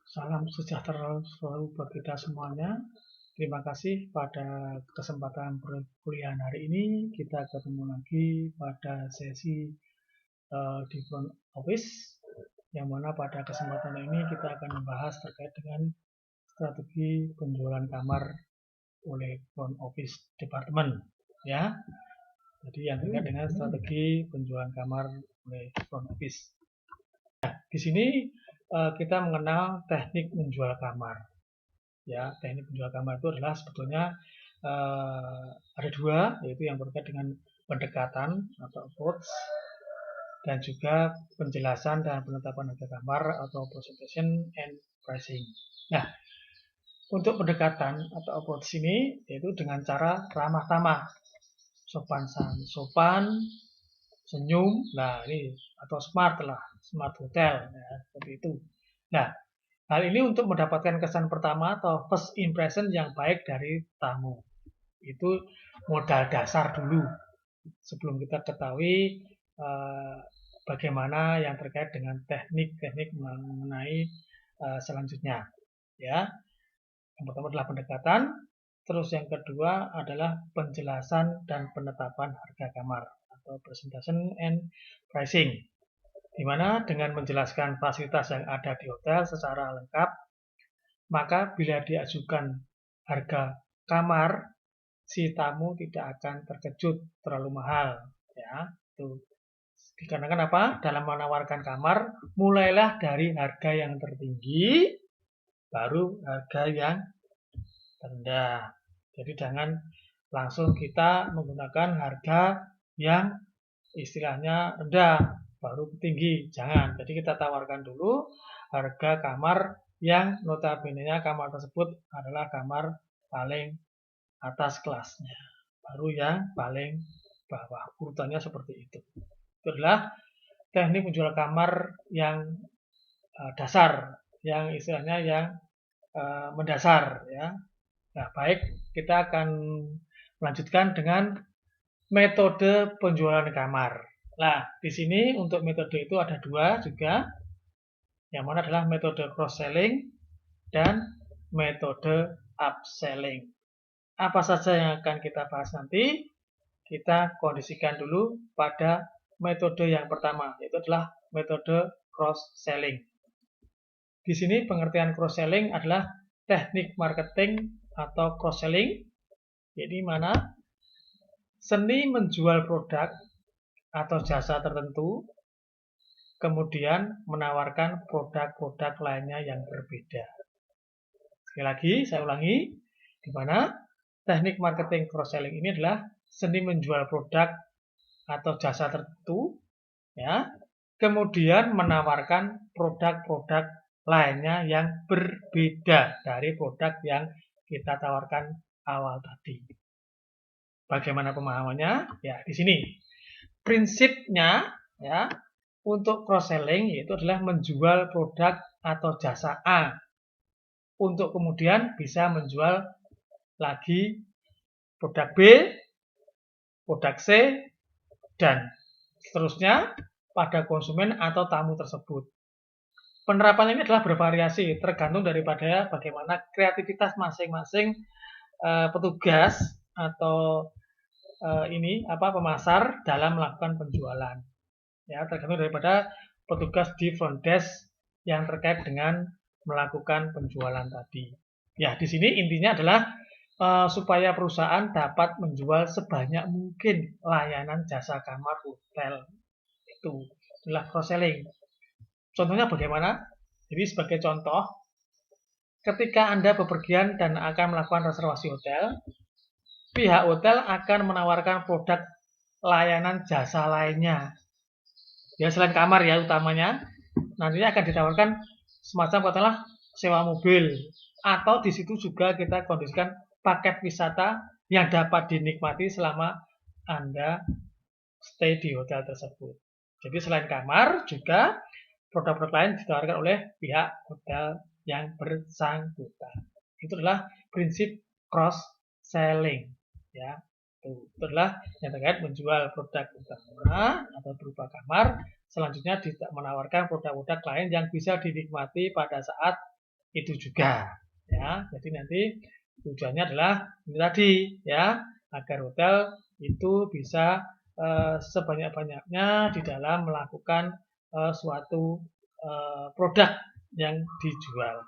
Salam sejahtera selalu bagi kita semuanya. Terima kasih pada kesempatan perkuliahan hari ini. Kita ketemu lagi pada sesi di front office, yang mana pada kesempatan ini kita akan membahas terkait dengan strategi penjualan kamar oleh front office departemen, ya. Jadi yang terkait dengan strategi penjualan kamar oleh front office. Di sini kita mengenal teknik menjual kamar. Ya, teknik penjual kamar itu adalah sebetulnya ada dua, yaitu yang berkait dengan pendekatan atau approach, dan juga penjelasan dan penetapan harga kamar atau presentation and pricing. Nah, untuk pendekatan atau approach ini yaitu dengan cara ramah tamah, sopan, senyum, nah ini atau smart lah, smart hotel, ya, seperti itu. Nah, hal ini untuk mendapatkan kesan pertama atau first impression yang baik dari tamu. Itu modal dasar dulu sebelum kita ketahui bagaimana yang terkait dengan teknik-teknik mengenai selanjutnya. Ya, yang pertama adalah pendekatan, terus yang kedua adalah penjelasan dan penetapan harga kamar atau presentation and pricing. Di mana dengan menjelaskan fasilitas yang ada di hotel secara lengkap, maka bila diajukan harga kamar, si tamu tidak akan terkejut terlalu mahal, ya. Itu dikarenakan apa? Dalam menawarkan kamar, mulailah dari harga yang tertinggi, baru harga yang rendah. Jadi jangan langsung kita menggunakan harga yang istilahnya rendah baru tinggi, jangan. Jadi kita tawarkan dulu harga kamar yang notabene-nya kamar tersebut adalah kamar paling atas kelasnya, baru yang paling bawah, urutannya seperti itu. Itu adalah teknik menjual kamar yang dasar, yang istilahnya yang mendasar, ya. Nah, baik, kita akan melanjutkan dengan metode penjualan kamar. Nah, di sini untuk metode itu ada dua juga, yang mana adalah metode cross-selling dan metode upselling. Apa saja yang akan kita bahas nanti? Kita kondisikan dulu pada metode yang pertama, yaitu adalah metode cross-selling. Di sini pengertian cross-selling adalah teknik marketing atau cross-selling, yaitu mana seni menjual produk atau jasa tertentu, kemudian menawarkan produk-produk lainnya yang berbeda. Sekali lagi, saya ulangi, di mana teknik marketing cross-selling ini adalah seni menjual produk atau jasa tertentu, ya, kemudian menawarkan produk-produk lainnya yang berbeda dari produk yang kita tawarkan awal tadi. Bagaimana pemahamannya? Ya, di sini prinsipnya, ya, untuk cross-selling yaitu adalah menjual produk atau jasa A untuk kemudian bisa menjual lagi produk B, produk C, dan seterusnya pada konsumen atau tamu tersebut. Penerapan ini adalah bervariasi, tergantung daripada bagaimana kreativitas masing-masing petugas atau pemasar dalam melakukan penjualan. Ya, tergantung daripada petugas di front desk yang terkait dengan melakukan penjualan tadi. Ya, di sini intinya adalah supaya perusahaan dapat menjual sebanyak mungkin layanan jasa kamar hotel. Itu adalah cross-selling. Contohnya bagaimana? Jadi sebagai contoh, ketika Anda bepergian dan akan melakukan reservasi hotel, pihak hotel akan menawarkan produk layanan jasa lainnya. Ya, selain kamar ya utamanya, nantinya akan ditawarkan semacam katakanlah sewa mobil, atau di situ juga kita kondisikan paket wisata yang dapat dinikmati selama Anda stay di hotel tersebut. Jadi selain kamar juga produk-produk lain ditawarkan oleh pihak hotel yang bersangkutan. Itu adalah prinsip cross selling, ya. Itu adalah yang terkait menjual produk utama atau berupa kamar. Selanjutnya menawarkan produk-produk lain yang bisa dinikmati pada saat itu juga ya. Jadi nanti tujuannya adalah ini tadi ya, agar hotel itu bisa sebanyak-banyaknya di dalam melakukan suatu produk yang dijual.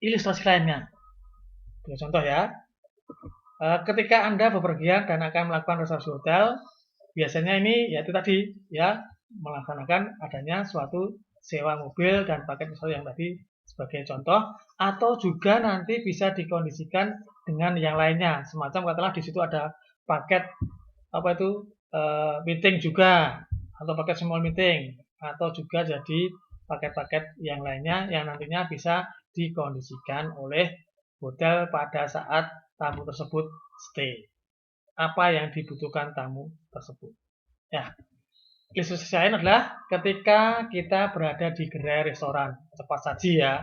Ilustrasi lainnya, contoh ya, ketika Anda bepergian dan akan melakukan reservasi hotel, biasanya ini yaitu tadi ya, melaksanakan adanya suatu sewa mobil dan paket misalnya yang tadi sebagai contoh, atau juga nanti bisa dikondisikan dengan yang lainnya, semacam katakanlah di situ ada paket apa itu meeting juga, atau paket small meeting, atau juga jadi paket-paket yang lainnya yang nantinya bisa dikondisikan oleh hotel pada saat tamu tersebut stay. Apa yang dibutuhkan tamu tersebut. Ya, ilustrasi lain adalah ketika kita berada di gerai restoran cepat saji ya.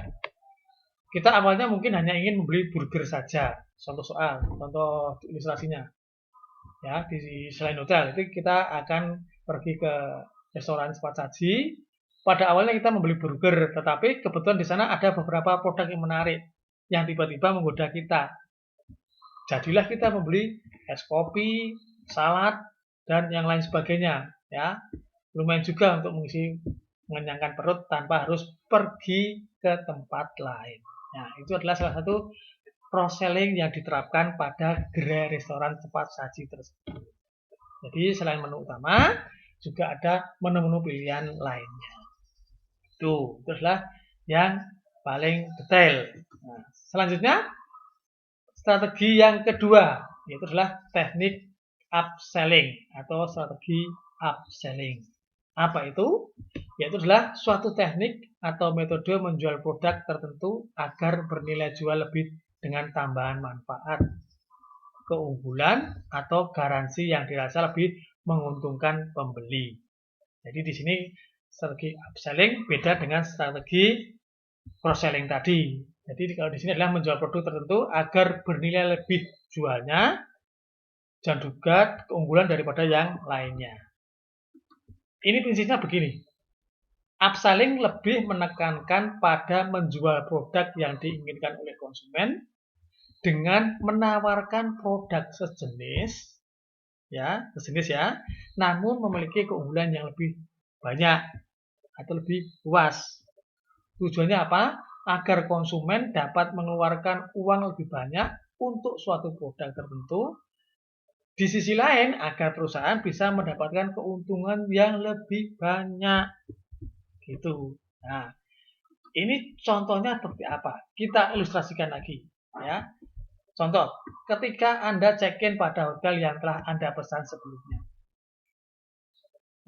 Kita awalnya mungkin hanya ingin membeli burger saja. Contoh ilustrasinya. Ya, di selain hotel itu kita akan pergi ke restoran cepat saji. Pada awalnya kita membeli burger, tetapi kebetulan di sana ada beberapa produk yang menarik yang tiba-tiba menggoda kita. Jadilah kita membeli es kopi, salad, dan yang lain sebagainya. Ya, lumayan juga untuk mengenyangkan perut tanpa harus pergi ke tempat lain. Nah, itu adalah salah satu cross-selling yang diterapkan pada gerai restoran cepat saji tersebut. Jadi selain menu utama, juga ada menu-menu pilihan lainnya. Itu adalah yang paling detail. Nah, selanjutnya, strategi yang kedua, yaitu adalah teknik upselling atau strategi upselling. Apa itu? Yaitu adalah suatu teknik atau metode menjual produk tertentu agar bernilai jual lebih dengan tambahan manfaat, keunggulan, atau garansi yang dirasa lebih menguntungkan pembeli. Jadi di sini strategi upselling beda dengan strategi cross-selling tadi. Jadi kalau di sini adalah menjual produk tertentu agar bernilai lebih jualnya dan juga keunggulan daripada yang lainnya. Ini prinsipnya begini. Upselling lebih menekankan pada menjual produk yang diinginkan oleh konsumen dengan menawarkan produk sejenis ya, namun memiliki keunggulan yang lebih banyak atau lebih luas. Tujuannya apa? Agar konsumen dapat mengeluarkan uang lebih banyak untuk suatu produk tertentu. Di sisi lain, agar perusahaan bisa mendapatkan keuntungan yang lebih banyak. Gitu. Nah, ini contohnya seperti apa? Kita ilustrasikan lagi. Ya. Contoh, ketika Anda check-in pada hotel yang telah Anda pesan sebelumnya.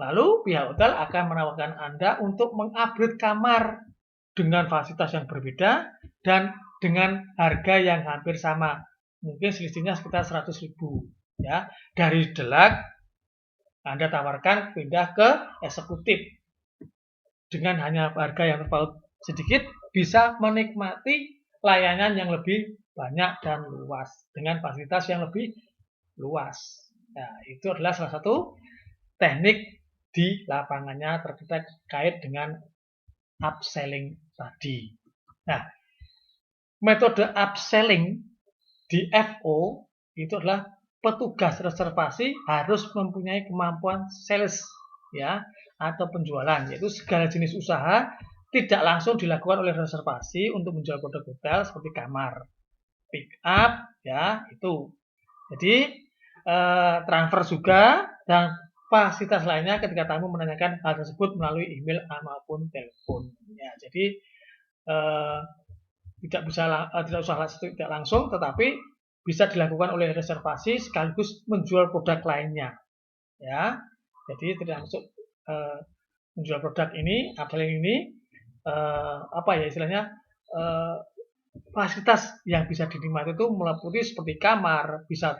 Lalu, pihak hotel akan menawarkan Anda untuk mengupgrade kamar dengan fasilitas yang berbeda dan dengan harga yang hampir sama. Mungkin selisihnya sekitar 100.000. Ya. Dari deluxe, Anda tawarkan pindah ke eksekutif. Dengan hanya harga yang terpaut sedikit, bisa menikmati layanan yang lebih banyak dan luas dengan fasilitas yang lebih luas. Nah, itu adalah salah satu teknik di lapangannya terkait dengan upselling tadi. Nah, metode upselling di FO itu adalah petugas reservasi harus mempunyai kemampuan sales ya atau penjualan, yaitu segala jenis usaha tidak langsung dilakukan oleh reservasi untuk menjual produk hotel seperti kamar, pick up ya itu. Jadi transfer juga dan fasilitas lainnya ketika tamu menanyakan hal tersebut melalui email maupun telepon. Ya, jadi tidak langsung, tetapi bisa dilakukan oleh reservasi sekaligus menjual produk lainnya. Ya, jadi tidak masuk menjual produk ini, upselling ini apa ya istilahnya fasilitas yang bisa dinikmati itu meliputi seperti kamar, bisa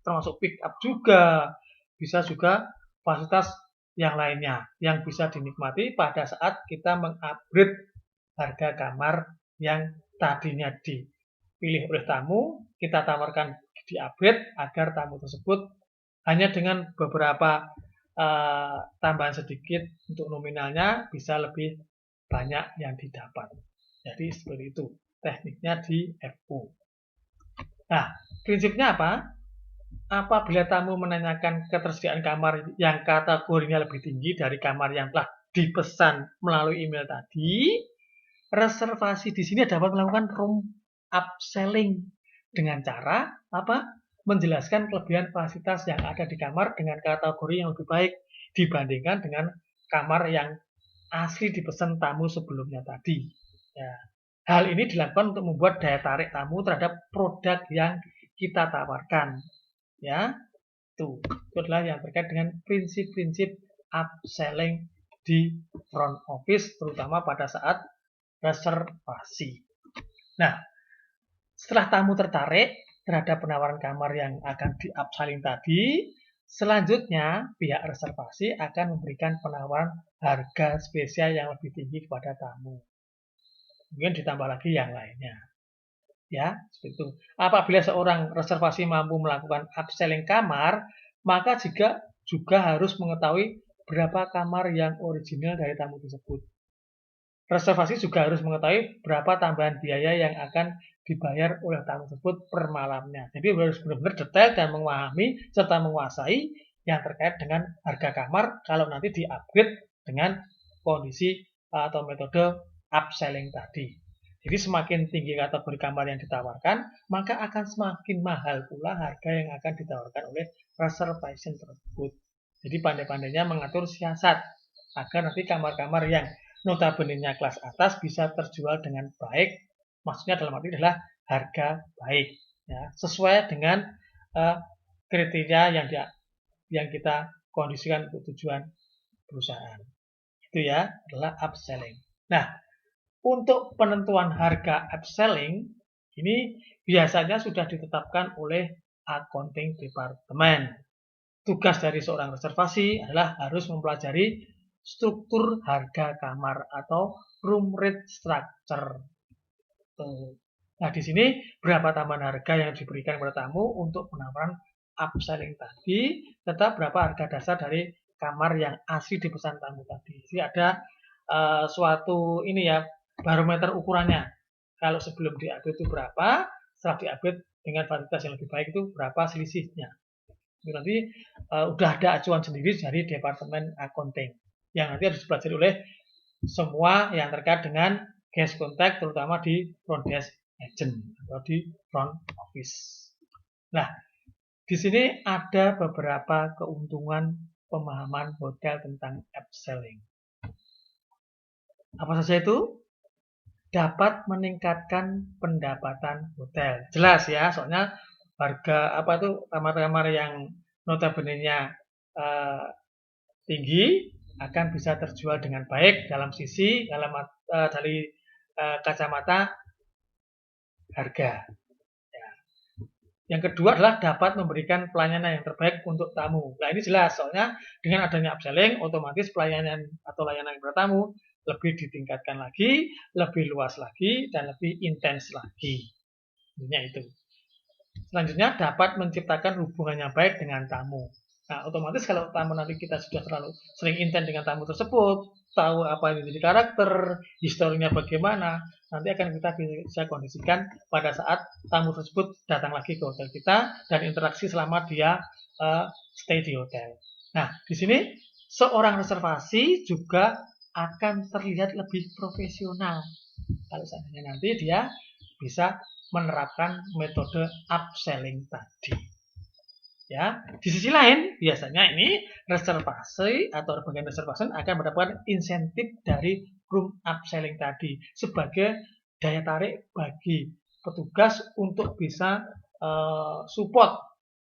termasuk pick up juga, bisa juga fasilitas yang lainnya yang bisa dinikmati pada saat kita mengupgrade harga kamar yang tadinya dipilih oleh tamu, kita tawarkan di-upgrade agar tamu tersebut hanya dengan beberapa tambahan sedikit untuk nominalnya bisa lebih banyak yang didapat. Jadi seperti itu tekniknya di FO. Nah, prinsipnya apa? Apabila tamu menanyakan ketersediaan kamar yang kategorinya lebih tinggi dari kamar yang telah dipesan melalui email tadi, reservasi di sini dapat melakukan room upselling dengan cara apa? Menjelaskan kelebihan fasilitas yang ada di kamar dengan kategori yang lebih baik dibandingkan dengan kamar yang asli dipesan tamu sebelumnya tadi. Ya. Hal ini dilakukan untuk membuat daya tarik tamu terhadap produk yang kita tawarkan. Ya, itu adalah yang terkait dengan prinsip-prinsip upselling di front office, terutama pada saat reservasi. Nah, setelah tamu tertarik terhadap penawaran kamar yang akan di-upselling tadi, selanjutnya pihak reservasi akan memberikan penawaran harga spesial yang lebih tinggi kepada tamu. Mungkin ditambah lagi yang lainnya. Ya, seperti itu. Apabila seorang reservasi mampu melakukan upselling kamar, maka juga harus mengetahui berapa kamar yang original dari tamu tersebut. Reservasi juga harus mengetahui berapa tambahan biaya yang akan dibayar oleh tamu tersebut per malamnya. Jadi harus benar-benar detail dan memahami serta menguasai yang terkait dengan harga kamar kalau nanti di-upgrade dengan kondisi atau metode upselling tadi. Jadi semakin tinggi kategori kamar yang ditawarkan, maka akan semakin mahal pula harga yang akan ditawarkan oleh reservation tersebut. Jadi pandai-pandainya mengatur siasat agar nanti kamar-kamar yang notabene-nya kelas atas bisa terjual dengan baik. Maksudnya dalam arti adalah harga baik, ya, sesuai dengan kriteria yang kita kondisikan untuk tujuan perusahaan. Itu ya adalah upselling. Nah, untuk penentuan harga upselling ini biasanya sudah ditetapkan oleh accounting department. Tugas dari seorang reservasi adalah harus mempelajari struktur harga kamar atau room rate structure. Nah, di sini berapa tambahan harga yang diberikan kepada tamu untuk penawaran upselling tadi, serta berapa harga dasar dari kamar yang asli dipesan tamu tadi. Jadi ada suatu ini ya, barometer ukurannya. Kalau sebelum di-upgrade itu berapa, setelah di-upgrade dengan fasilitas yang lebih baik itu berapa selisihnya. Itu nanti udah ada acuan sendiri dari Departemen Accounting yang nanti harus dipelajari oleh semua yang terkait dengan guest contact, terutama di front desk agent atau di front office. Nah, di sini ada beberapa keuntungan pemahaman hotel tentang upselling. Apa saja itu? Dapat meningkatkan pendapatan hotel. Jelas ya, soalnya harga apa itu kamar-kamar yang notabene-nya tinggi akan bisa terjual dengan baik dalam sisi dari kacamata harga. Ya. Yang kedua adalah dapat memberikan pelayanan yang terbaik untuk tamu. Nah ini jelas, soalnya dengan adanya upselling, otomatis pelayanan atau layanan kepada tamu lebih ditingkatkan lagi, lebih luas lagi, dan lebih intens lagi. Intinya itu. Selanjutnya dapat menciptakan hubungan yang baik dengan tamu. Nah, otomatis kalau tamu nanti kita sudah terlalu sering intens dengan tamu tersebut, tahu apa yang menjadi karakter, historinya bagaimana, nanti akan kita bisa kondisikan pada saat tamu tersebut datang lagi ke hotel kita dan interaksi selama dia stay di hotel. Nah, di sini seorang reservasi juga akan terlihat lebih profesional kalau seandainya nanti dia bisa menerapkan metode upselling tadi. Ya, di sisi lain biasanya ini reservasi atau bagian reservasi akan mendapatkan insentif dari room upselling tadi sebagai daya tarik bagi petugas untuk bisa support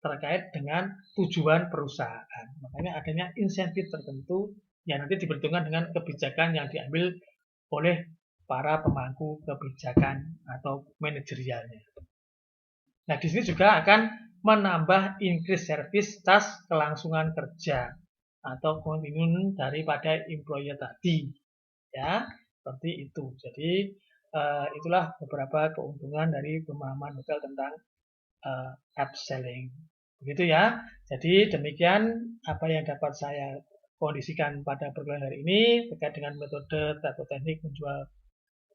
terkait dengan tujuan perusahaan. Makanya adanya insentif tertentu yang nanti diperhitungkan dengan kebijakan yang diambil oleh para pemangku kebijakan atau manajerialnya. Nah, di sini juga akan menambah increase service tas kelangsungan kerja atau kontinu daripada employer tadi. Ya, seperti itu. Jadi itulah beberapa keuntungan dari pemahaman hotel tentang upselling. Begitu ya. Jadi demikian apa yang dapat saya kondisikan pada perkuliahan hari ini terkait dengan metode atau teknik menjual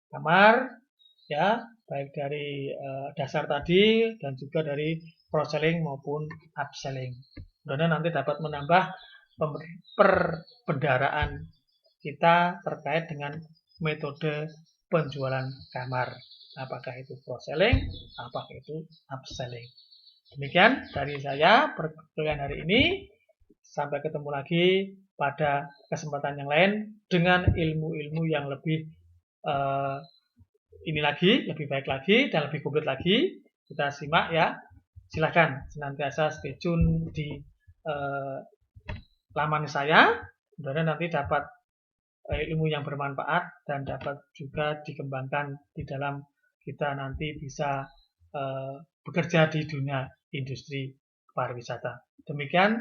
kamar, ya, baik dari dasar tadi dan juga dari cross-selling maupun upselling. Mudah-mudahan nanti dapat menambah perbendaharaan kita terkait dengan metode penjualan kamar. Apakah itu cross-selling, apakah itu upselling. Demikian dari saya perkuliahan hari ini. Sampai ketemu lagi pada kesempatan yang lain dengan ilmu-ilmu yang lebih ini lagi, lebih baik lagi dan lebih komplit lagi. Kita simak ya. Silahkan senantiasa stay tune di laman saya. Mudah-mudahan nanti dapat ilmu yang bermanfaat dan dapat juga dikembangkan di dalam kita nanti bisa bekerja di dunia industri pariwisata. Demikian,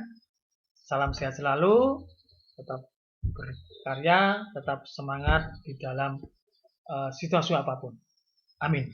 salam sehat selalu, tetap berkarya, tetap semangat di dalam situasi apapun. Amin.